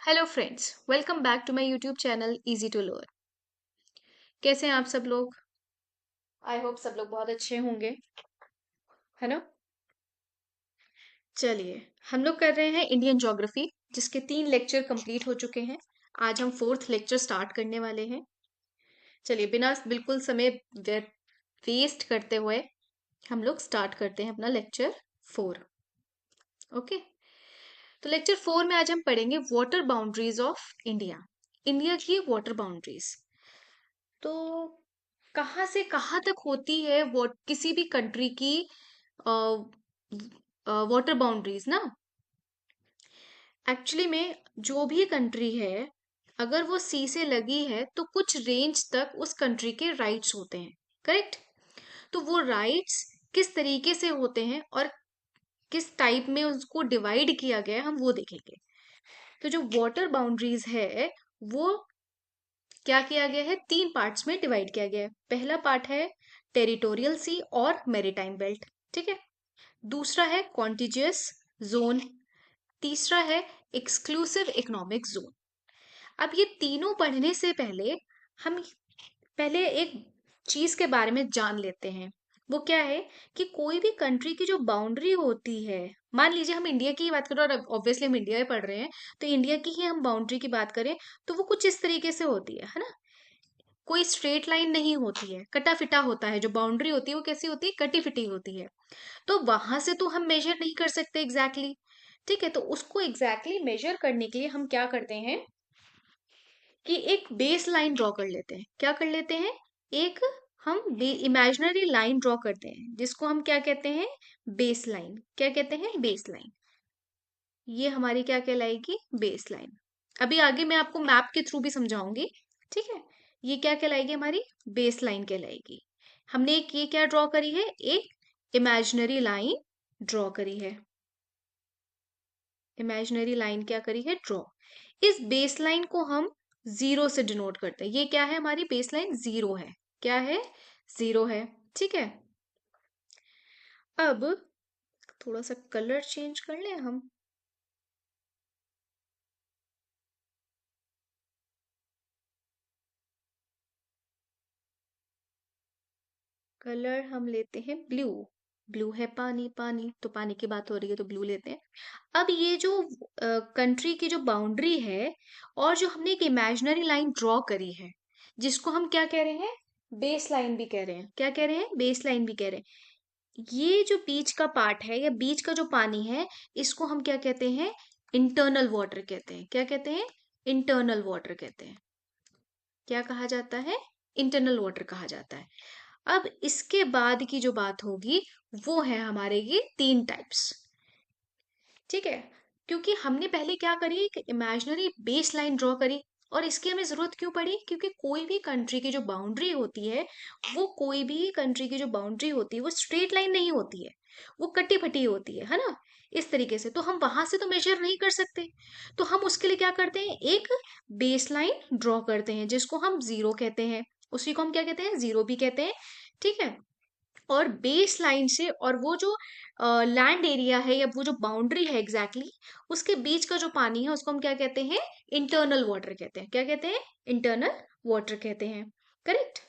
Hello friends, welcome back to my YouTube channel easy to learn. कैसे हैं आप सब लोग? आई होप सब लोग बहुत अच्छे होंगे, है ना? चलिए, हम लोग कर रहे हैं इंडियन ज्योग्राफी, जिसके 3 लेक्चर कंप्लीट हो चुके हैं। आज हम 4th लेक्चर स्टार्ट करने वाले हैं। चलिए, बिना बिल्कुल समय वेस्ट करते हुए हम लोग स्टार्ट करते हैं अपना लेक्चर 4। ओके, तो लेक्चर 4 में आज हम पढ़ेंगे water boundaries of India. India की वाटर बाउंड्रीज तो कहाँ से कहाँ तक होती है वो किसी भी कंट्री की वाटर बाउंड्रीज ना। एक्चुअली में जो भी कंट्री है, अगर वो सी से लगी है तो कुछ रेंज तक उस कंट्री के राइट्स होते हैं। करेक्ट? तो वो राइट्स किस तरीके से होते हैं और किस टाइप में उसको डिवाइड किया गया है, हम वो देखेंगे। तो जो वाटर बाउंड्रीज है वो क्या किया गया है, 3 पार्ट्स में डिवाइड किया गया है। पहला पार्ट है टेरिटोरियल सी और मेरीटाइम बेल्ट, ठीक है। दूसरा है कॉन्टिजियस जोन। तीसरा है एक्सक्लूसिव इकोनॉमिक जोन। अब ये तीनों पढ़ने से पहले हम पहले एक चीज के बारे में जान लेते हैं। वो क्या है कि कोई भी कंट्री की जो बाउंड्री होती है, मान लीजिए हम इंडिया की ही बात करें, और ऑब्वियसली हम इंडिया में पढ़ रहे हैं, तो इंडिया की ही हम बाउंड्री की बात करें तो वो कुछ इस तरीके से होती है ना। कोई स्ट्रेट लाइन नहीं होती है, कटा फिटा होता है। जो बाउंड्री होती है वो कैसी होती है, कटी फिटी होती है। तो वहां से तो हम मेजर नहीं कर सकते एग्जैक्टली ठीक है। तो उसको एग्जैक्टली मेजर करने के लिए हम क्या करते हैं कि एक बेस लाइन ड्रॉ कर लेते हैं। क्या कर लेते हैं? एक हम इमेजिनरी लाइन ड्रॉ करते हैं, जिसको हम क्या कहते हैं, बेस लाइन। क्या कहते हैं? Base line. ये हमारी क्या कहलाएगी, बेस लाइन। अभी आगे मैं आपको मैप के थ्रू भी समझाऊंगी, ठीक है। ये क्या कहलाएगी, हमारी बेस लाइन कहलाएगी। हमने एक ये क्या ड्रॉ करी है, एक इमेजिनरी लाइन ड्रॉ करी है। इमेजिनरी लाइन क्या करी है, ड्रॉ। इस बेस लाइन को हम 0 से डिनोट करते हैं। ये क्या है, हमारी बेस लाइन 0 है। क्या है? 0 है, ठीक है। अब थोड़ा सा कलर चेंज कर लें हम। कलर हम लेते हैं ब्लू। ब्लू है पानी, पानी तो पानी की बात हो रही है तो ब्लू लेते हैं। अब ये जो कंट्री की जो बाउंड्री है, और जो हमने एक इमेजिनरी लाइन ड्रॉ करी है, जिसको हम क्या कह रहे हैं, बेस लाइन भी कह रहे हैं। क्या कह रहे हैं? बेस लाइन भी कह रहे हैं। ये जो बीच का पार्ट है या बीच का जो पानी है, इसको हम क्या कहते हैं, इंटरनल वाटर कहते हैं। क्या कहते हैं? इंटरनल वाटर कहते हैं। क्या कहा जाता है? इंटरनल वाटर कहा जाता है। अब इसके बाद की जो बात होगी वो है हमारे ये 3 टाइप्स, ठीक है। क्योंकि हमने पहले क्या करी, एक इमेजिनरी बेस लाइन ड्रॉ करी। और इसकी हमें जरूरत क्यों पड़ी? क्योंकि कोई भी कंट्री की जो बाउंड्री होती है, वो कोई भी कंट्री की जो बाउंड्री होती है वो स्ट्रेट लाइन नहीं होती है, वो कटी फटी होती है ना। इस तरीके से तो हम वहां से तो मेजर नहीं कर सकते। तो हम उसके लिए क्या करते हैं, एक बेस लाइन ड्रॉ करते हैं, जिसको हम 0 कहते हैं। उसी को हम क्या कहते हैं, 0 भी कहते हैं, ठीक है। और बेस लाइन से और वो जो लैंड एरिया है या वो जो बाउंड्री है एग्जैक्टली exactly, उसके बीच का जो पानी है उसको हम क्या कहते हैं, इंटरनल वाटर कहते हैं। क्या कहते हैं? इंटरनल वाटर कहते हैं। करेक्ट?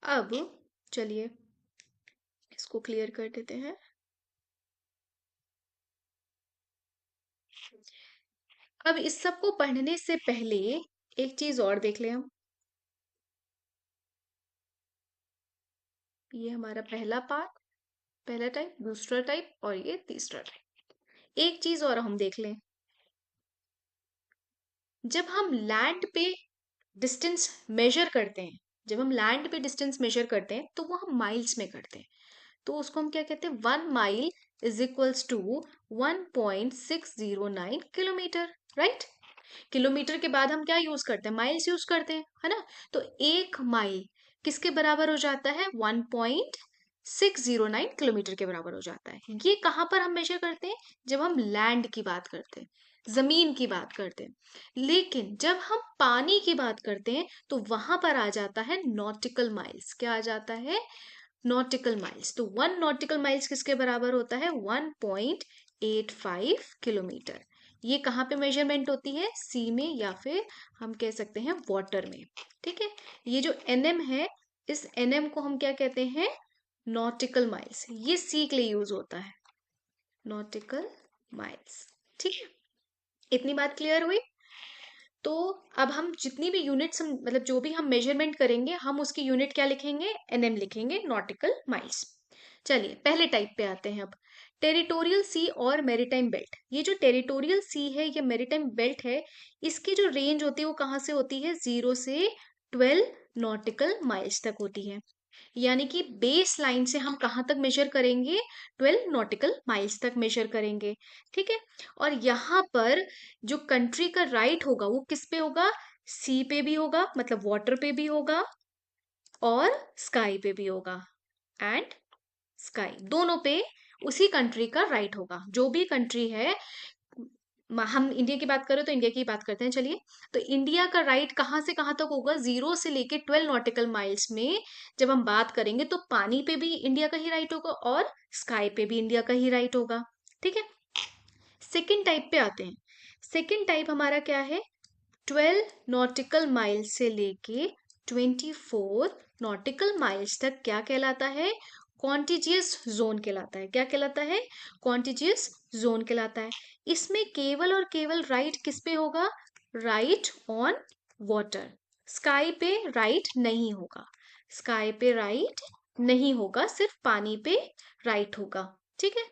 अब चलिए इसको क्लियर कर देते हैं। अब इस सब को पढ़ने से पहले एक चीज और देख लें हम। ये हमारा पहला पार्ट, पहला टाइप, दूसरा टाइप और ये तीसरा टाइप। एक चीज और हम देख लें। जब हम लैंड पे डिस्टेंस मेजर करते हैं, जब हम लैंड पे डिस्टेंस मेजर करते हैं तो वो हम माइल्स में करते हैं। तो उसको हम क्या कहते हैं, 1 mile is equals to 1.609 kilometre, right. Kilometre के बाद हम क्या यूज करते हैं, माइल्स यूज करते हैं, है ना। तो 1 माइल किसके बराबर हो जाता है, 1.609 किलोमीटर के बराबर हो जाता है। ये कहाँ पर हम मेजर करते हैं, जब हम लैंड की बात करते हैं, जमीन की बात करते हैं। लेकिन जब हम पानी की बात करते हैं तो वहां पर आ जाता है नॉटिकल माइल्स। क्या आ जाता है, नॉटिकल माइल्स। तो 1 नॉटिकल माइल्स किसके बराबर होता है, 1.85 किलोमीटर। ये कहाँ पे मेजरमेंट होती है? सी में, या फिर हम कह सकते हैं वाटर में। ठीक है, ये जो एनएम है, इस एनएम को हम क्या कहते हैं? Nautical miles. ये सी के लिए यूज होता है, नॉटिकल माइल्स। ठीक है, इतनी बात क्लियर हुई? तो अब हम जितनी भी यूनिट्स, हम मतलब जो भी हम मेजरमेंट करेंगे, हम उसकी यूनिट क्या लिखेंगे? एनएम लिखेंगे, नॉटिकल माइल्स। चलिए पहले टाइप पे आते हैं अब, टेरिटोरियल सी और मेरीटाइम बेल्ट। ये जो टेरिटोरियल सी है या मेरीटाइम बेल्ट है, इसकी जो रेंज होती है वो कहाँ से होती है? 0 से 12 नॉटिकल माइल्स तक होती है। यानी कि बेस लाइन से हम कहाँ तक मेजर करेंगे? 12 नॉटिकल माइल्स तक मेजर करेंगे। ठीक है, और यहाँ पर जो कंट्री का राइट होगा वो किस पे होगा? सी पे भी होगा, मतलब वाटर पे भी होगा, और स्काई पे भी होगा। एंड स्काई दोनों पे उसी कंट्री का राइट होगा। जो भी कंट्री है, हम इंडिया की बात करें तो इंडिया की बात करते हैं, चलिए। तो इंडिया का राइट कहाँ से कहाँ तक होगा? 0 से लेके 12 नॉटिकल माइल्स में जब हम बात करेंगे तो पानी पे भी इंडिया का ही राइट होगा और स्काई पे भी इंडिया का ही राइट होगा। ठीक है, सेकेंड टाइप पे आते हैं। सेकेंड टाइप हमारा क्या है? 12 नॉटिकल माइल से लेके 24 नॉटिकल माइल्स तक क्या कहलाता है? कॉन्टिजियस जोन कहलाता है। क्या कहलाता है? कॉन्टिजियस जोन कहलाता है। इसमें केवल और केवल राइट किस पे होगा? Right on water. स्काई पे राइट नहीं होगा, स्काई पे राइट नहीं होगा, सिर्फ पानी पे राइट होगा। ठीक है,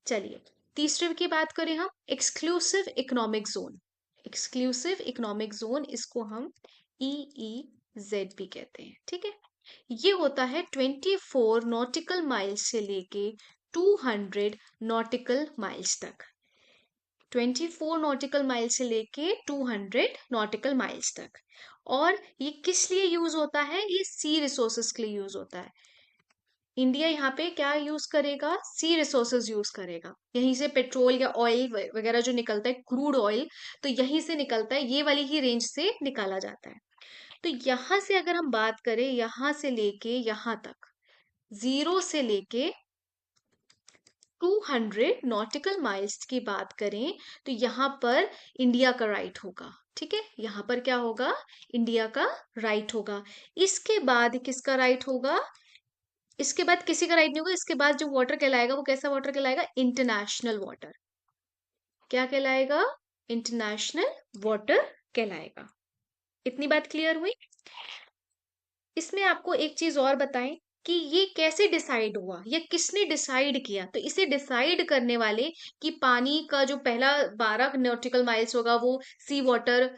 चलिए तीसरे की बात करें हम, exclusive economic zone. Exclusive economic zone, इसको हम EEZ भी कहते हैं। ठीक है, ये होता है 24 नॉटिकल माइल्स से लेके 200 नॉटिकल माइल्स तक। 24 नॉटिकल माइल से लेके 200 नॉटिकल माइल्स तक। और ये किस लिए यूज होता है? ये सी रिसोर्सेज के लिए यूज होता है। इंडिया यहाँ पे क्या यूज करेगा? सी रिसोर्सेज यूज करेगा। यहीं से पेट्रोल या ऑयल वगैरह जो निकलता है, क्रूड ऑयल, तो यहीं से निकलता है, ये वाली ही रेंज से निकाला जाता है। तो यहाँ से अगर हम बात करें, यहाँ से लेके यहाँ तक, 0 से लेके 200 नॉटिकल माइल्स की बात करें, तो यहाँ पर इंडिया का राइट होगा। ठीक है, यहाँ पर क्या होगा? इंडिया का राइट होगा। इसके बाद किसका राइट होगा? इसके बाद किसी का राइट नहीं होगा। इसके बाद जो वाटर कहलाएगा वो कैसा वाटर कहलाएगा? International water. क्या कहलाएगा? इंटरनेशनल वाटर कहलाएगा। इतनी बात क्लियर हुई? इसमें आपको एक चीज और बताएं कि ये कैसे डिसाइड हुआ, या किसने डिसाइड किया? तो इसे डिसाइड करने वाले कि पानी का जो पहला 12 नॉटिकल माइल्स होगा वो सी वाटर,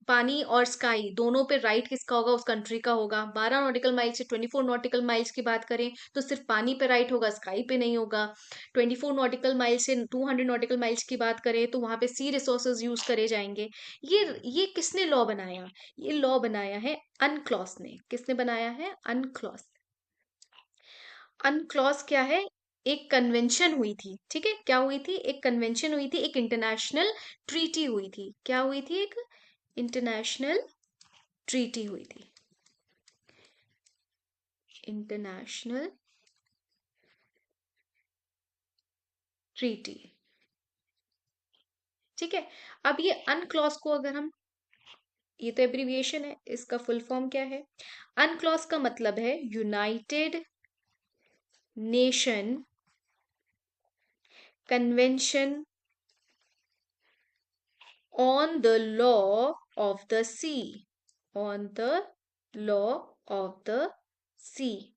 पानी और स्काई दोनों पे राइट किसका होगा? उस कंट्री का होगा। 12 नॉटिकल माइल्स से 24 नॉटिकल माइल्स की बात करें तो सिर्फ पानी पे राइट होगा, स्काई पे नहीं होगा। 24 नॉटिकल माइल्स से 200 नॉटिकल माइल्स की बात करें तो वहां पे सी रिसोर्सेज यूज करे जाएंगे। ये किसने लॉ बनाया? ये लॉ बनाया है अनक्लॉस ने। किसने बनाया है? अनक्लॉस। अनक्लॉस क्या है? एक कन्वेंशन हुई थी। ठीक है, क्या हुई थी? एक कन्वेंशन हुई थी, एक इंटरनेशनल ट्रीटी हुई थी। क्या हुई थी? एक इंटरनेशनल ट्रीटी हुई थी। International treaty. ठीक है, अब ये अनक्लॉस को अगर हम, ये तो एब्रीविएशन है, इसका फुल फॉर्म क्या है? अनक्लॉस का मतलब है United Nation convention on the law of the sea, on the law of the sea,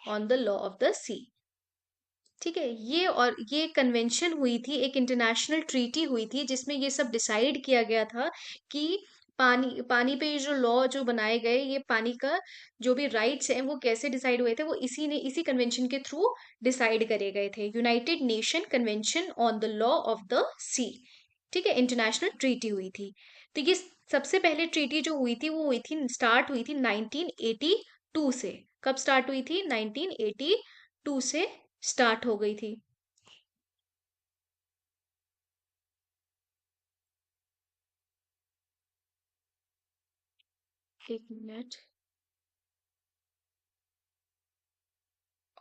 on the law of the sea। ठीक है, ये और ये कन्वेंशन हुई थी, एक इंटरनेशनल ट्रीटी हुई थी जिसमें ये सब डिसाइड किया गया था कि पानी पानी पे ये जो लॉ जो बनाए गए, ये पानी का जो भी राइट्स हैं वो कैसे डिसाइड हुए थे, वो इसी कन्वेंशन के थ्रू डिसाइड करे गए थे। United Nation Convention on the law of the sea. ठीक है, इंटरनेशनल ट्रीटी हुई थी। तो ये सबसे पहले ट्रीटी जो हुई थी वो हुई थी, स्टार्ट हुई थी 1982 से। कब स्टार्ट हुई थी? 1982 से स्टार्ट हो गई थी। एक मिनट।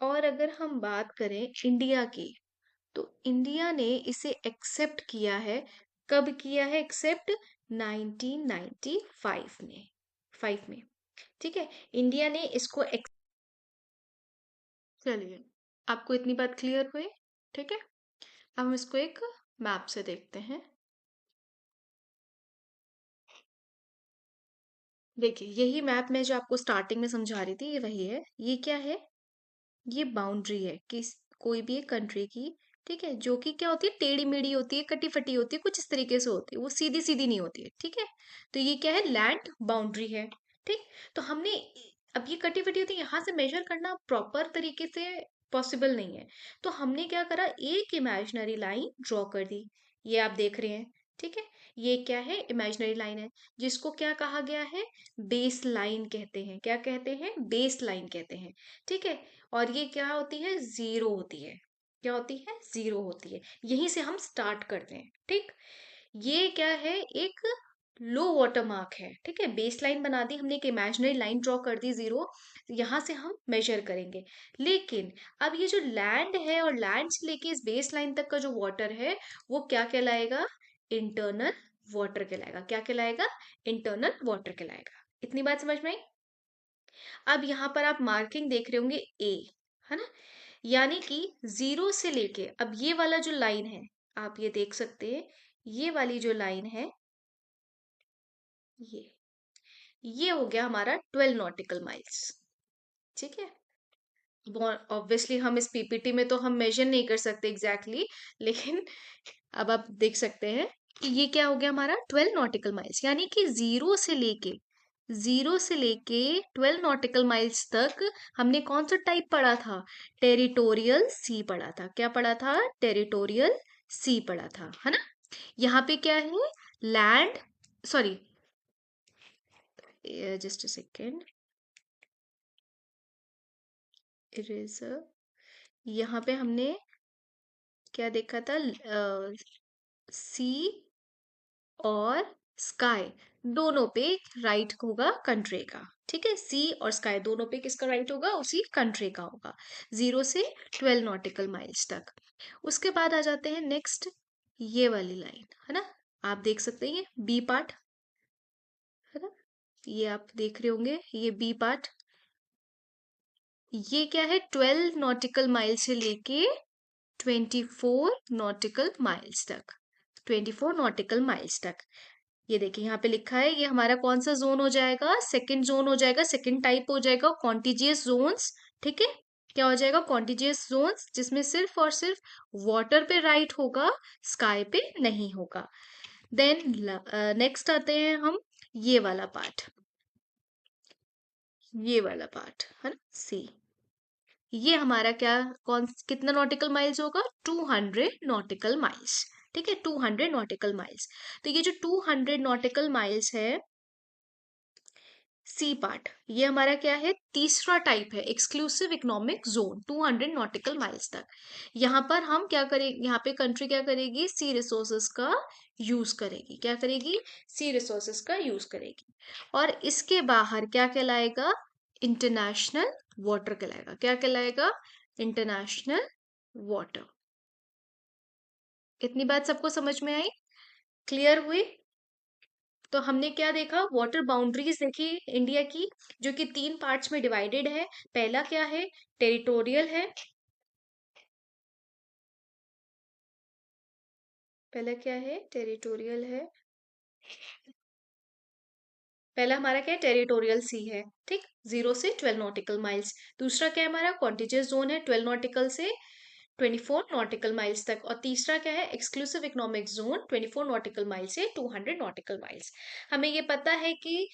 और अगर हम बात करें इंडिया की, तो इंडिया ने इसे एक्सेप्ट किया है। कब किया है एक्सेप्ट? 1995 में, 5 में। ठीक है, इंडिया ने इसको चलिए, आपको इतनी बात क्लियर हुई? ठीक है, अब हम इसको एक मैप से देखते हैं। देखिए, यही मैप मैं जो आपको स्टार्टिंग में समझा रही थी, ये वही है। ये क्या है? ये बाउंड्री है किस कोई भी एक कंट्री की। ठीक है, जो कि क्या होती है, टेढ़ी मेढ़ी होती है, कटी फटी होती है, कुछ इस तरीके से होती है, वो सीधी सीधी नहीं होती है। ठीक है, तो ये क्या है? लैंड बाउंड्री है। ठीक, तो हमने अब ये कटी फटी होती है, यहाँ से मेजर करना प्रॉपर तरीके से पॉसिबल नहीं है। तो हमने क्या करा, एक इमेजिनरी लाइन ड्रॉ कर दी। ये आप देख रहे हैं। ठीक है, ये क्या है? इमेजिनरी लाइन है, जिसको क्या कहा गया है? बेस लाइन कहते हैं। क्या कहते हैं? बेस लाइन कहते हैं। ठीक है, और ये क्या होती है? जीरो होती है। क्या होती है? जीरो होती है। यहीं से हम स्टार्ट करते हैं। ठीक, ये क्या है? एक लो वाटर मार्क है। ठीक है, बेस लाइन बना दी हमने, एक इमेजिनरी लाइन ड्रॉ कर दी जीरो। यहां से हम मेजर करेंगे। लेकिन अब ये जो लैंड है, और लैंड से लेके इस बेस लाइन तक का जो वाटर है, वो क्या कहलाएगा? इंटरनल वाटर कहलाएगा। क्या कहलाएगा? इंटरनल वाटर कहलाएगा। इतनी बात समझ में आई? अब यहाँ पर आप मार्किंग देख रहे होंगे ए, है ना? यानी कि जीरो से लेके अब ये वाला जो लाइन है, आप ये देख सकते हैं, ये वाली जो लाइन है, ये ये हो गया हमारा 12 नॉटिकल माइल्स। ठीक है, ऑब्वियसली हम इस पीपीटी में तो हम मेजर नहीं कर सकते एग्जैक्टली लेकिन अब आप देख सकते हैं कि ये क्या हो गया हमारा 12 नॉटिकल माइल्स। यानी कि जीरो से लेके 12 नॉटिकल माइल्स तक हमने कौन सा टाइप पढ़ा था? टेरिटोरियल सी पढ़ा था। क्या पढ़ा था? टेरिटोरियल सी पढ़ा था, है ना? यहाँ पे क्या है? Land, sorry, just a second, eraser. यहाँ पे हमने क्या देखा था? सी और स्काई दोनों पे राइट होगा कंट्री का। ठीक है, सी और स्काई दोनों पे किसका राइट होगा? उसी कंट्री का होगा, 0 से 12 नॉटिकल माइल्स तक। उसके बाद आ जाते हैं नेक्स्ट, ये वाली लाइन, है ना? आप देख सकते हैं ये बी पार्ट, है ना? ये आप देख रहे होंगे, ये बी पार्ट। ये क्या है? 12 नॉटिकल माइल से लेके 24 नॉटिकल माइल्स तक, 24 नॉटिकल माइल्स तक। ये देखिए यहाँ पे लिखा है, ये हमारा कौन सा जोन हो जाएगा? सेकंड जोन हो जाएगा, सेकंड टाइप हो जाएगा कॉन्टिजियस जोन्स। ठीक है, क्या हो जाएगा? कॉन्टिजियस जोन्स, जिसमें सिर्फ और सिर्फ वाटर पे राइट होगा, स्काई पे नहीं होगा। देन नेक्स्ट आते हैं हम, ये वाला पार्ट, ये वाला पार्ट, है ना? सी, ये हमारा क्या, कौन कितना नॉटिकल माइल्स होगा? 200 नॉटिकल माइल्स। ठीक है, 200 नॉटिकल माइल्स। तो ये जो 200 नॉटिकल माइल्स है, सी पार्ट, ये हमारा क्या है? तीसरा टाइप है, exclusive economic zone, 200 nautical miles तक। यहाँ पर हम क्या करेंगे? यहाँ पे कंट्री क्या करेगी? सी रिसोर्सेस का यूज करेगी। क्या करेगी? सी रिसोर्सेस का यूज करेगी। और इसके बाहर क्या कहलाएगा? इंटरनेशनल वाटर कहलाएगा। क्या कहलाएगा? International water. इतनी बात सबको समझ में आई? क्लियर हुई? तो हमने क्या देखा? वाटर बाउंड्रीज देखी इंडिया की, जो कि 3 पार्ट्स में डिवाइडेड है। पहला क्या है? टेरिटोरियल है। पहला क्या है? टेरिटोरियल है। पहला हमारा क्या है? टेरिटोरियल सी है। ठीक, 0 से 12 नॉटिकल माइल्स। दूसरा क्या है हमारा? कॉन्टिजियस जोन है, 12 नॉटिकल से 24 नॉटिकल माइल्स तक। और तीसरा क्या है? Exclusive economic zone, 24 nautical mile से 200 नॉटिकल माइल्स। हमें ये पता है कि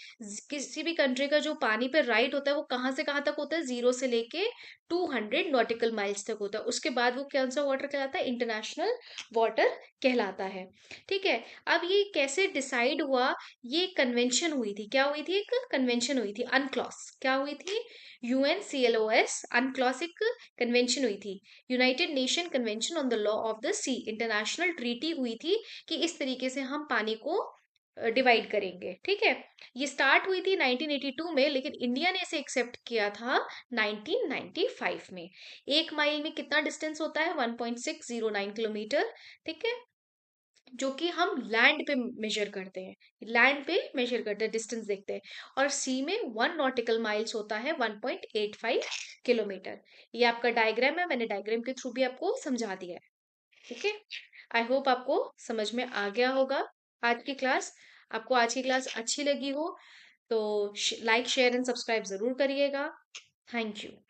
किसी भी कंट्री का जो पानी पे राइट होता है, वो कहाँ से कहाँ तक होता है? 0 से लेके 200 नॉटिकल माइल्स तक होता है। उसके बाद वो कौन सा वाटर कहलाता है? इंटरनेशनल वाटर कहलाता है। ठीक है, अब ये कैसे डिसाइड हुआ? ये कन्वेंशन हुई थी। क्या हुई थी? एक कन्वेंशन हुई थी, अनक्लॉस। क्या हुई थी? UNCLOS अनक्लॉस एक कन्वेंशन हुई थी, United Nation Convention on the law of the Sea, international treaty हुई थी कि इस तरीके से हम पानी को डिवाइड करेंगे, ठीक है। ये स्टार्ट हुई थी 1982 में, लेकिन इंडिया ने इसे एक्सेप्ट किया था 1995 में। 1 माइल में कितना डिस्टेंस होता है? 1.609 किलोमीटर, ठीक है, जो कि हम लैंड पे मेजर करते हैं, लैंड पे मेजर करते हैं, डिस्टेंस देखते हैं। और सी में 1 नॉटिकल माइल्स होता है 1.85 किलोमीटर। ये आपका डायग्राम है, मैंने डायग्राम के थ्रू भी आपको समझा दिया है, ठीक है। आई होप आपको समझ में आ गया होगा आज की क्लास। आपको आज की क्लास अच्छी लगी हो तो लाइक शेयर एंड सब्सक्राइब जरूर करिएगा। Thank you.